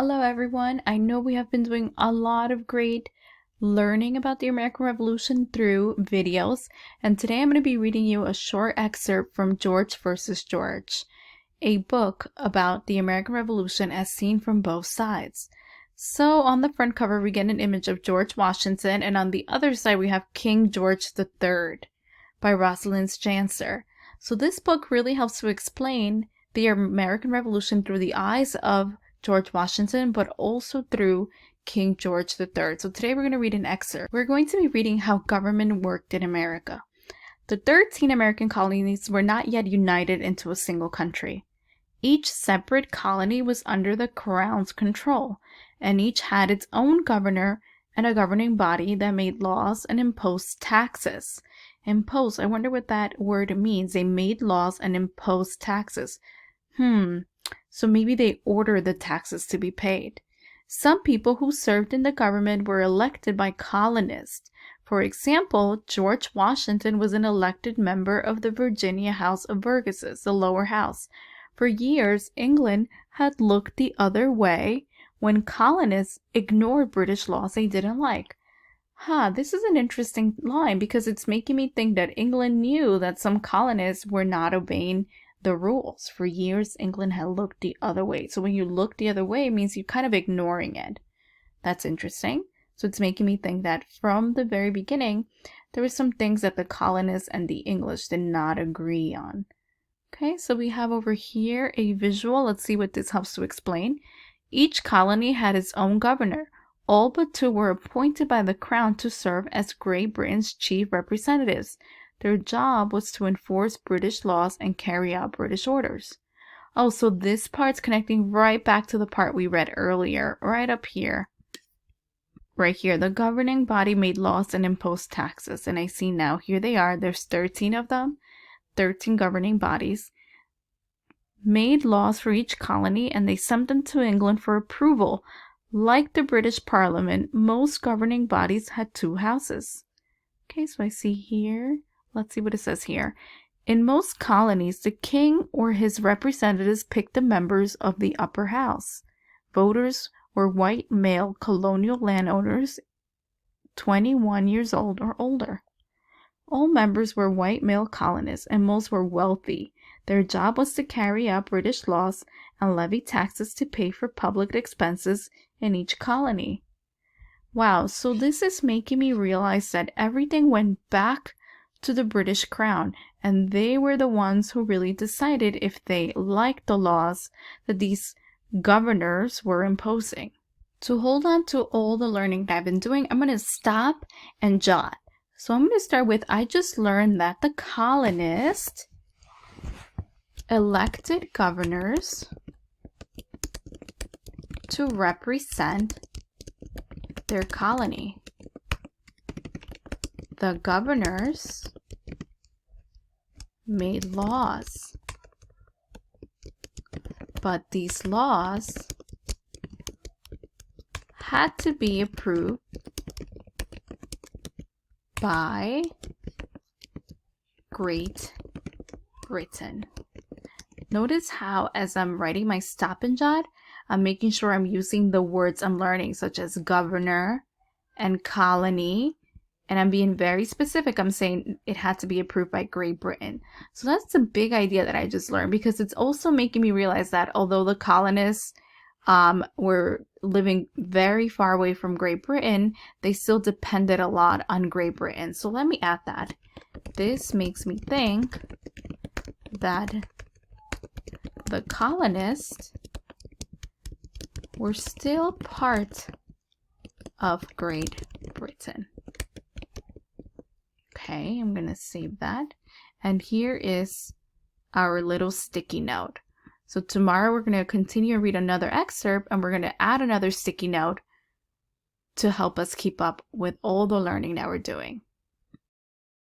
Hello everyone. I know we have been doing a lot of great learning about the American Revolution through videos, and today I'm going to be reading you a short excerpt from George versus George, a book about the American Revolution as seen from both sides. So on the front cover we get an image of George Washington, and on the other side we have King George III by Rosalind Janser. So this book really helps to explain the American Revolution through the eyes of George Washington, but also through King George III. So today we're going to read an excerpt. We're going to be reading how government worked in America. The 13 American colonies were not yet united into a single country. Each separate colony was under the Crown's control, and each had its own governor and a governing body that made laws and imposed taxes. Impose, I wonder what that word means. They made laws and imposed taxes. So maybe they ordered the taxes to be paid. Some people who served in the government were elected by colonists. For example, George Washington was an elected member of the Virginia House of Burgesses, the lower house. For years, England had looked the other way when colonists ignored British laws they didn't like. This is an interesting line because it's making me think that England knew that some colonists were not obeying the rules. For years, England had looked the other way. So when you look the other way, it means you're kind of ignoring it. That's interesting. So it's making me think that from the very beginning, there were some things that the colonists and the English did not agree on. Okay, so we have over here a visual. Let's see what this helps to explain. Each colony had its own governor. All but two were appointed by the Crown to serve as Great Britain's chief representatives. Their job was to enforce British laws and carry out British orders. Oh, so this part's connecting right back to the part we read earlier, right up here. Right here, the governing body made laws and imposed taxes. And I see now, here they are. There's 13 of them, 13 governing bodies. Made laws for each colony, and they sent them to England for approval. Like the British Parliament, most governing bodies had two houses. Okay, so I see here. Let's see what it says here. In most colonies, the king or his representatives picked the members of the upper house. Voters were white male colonial landowners 21 years old or older. All members were white male colonists, and most were wealthy. Their job was to carry out British laws and levy taxes to pay for public expenses in each colony. Wow, so this is making me realize that everything went back to the British Crown, and they were the ones who really decided if they liked the laws that these governors were imposing. To hold on to all the learning that I've been doing, I'm going to stop and jot. So I'm going to start with, I just learned that the colonists elected governors to represent their colony. The governors made laws, but these laws had to be approved by Great Britain. Notice how as I'm writing my stop and jot, I'm making sure I'm using the words I'm learning, such as governor and colony. And I'm being very specific. I'm saying it had to be approved by Great Britain. So that's a big idea that I just learned, because it's also making me realize that although the colonists were living very far away from Great Britain, they still depended a lot on Great Britain. So let me add that. This makes me think that the colonists were still part of Great Britain. Okay, I'm going to save that. And here is our little sticky note. So tomorrow we're going to continue and read another excerpt, and we're going to add another sticky note to help us keep up with all the learning that we're doing.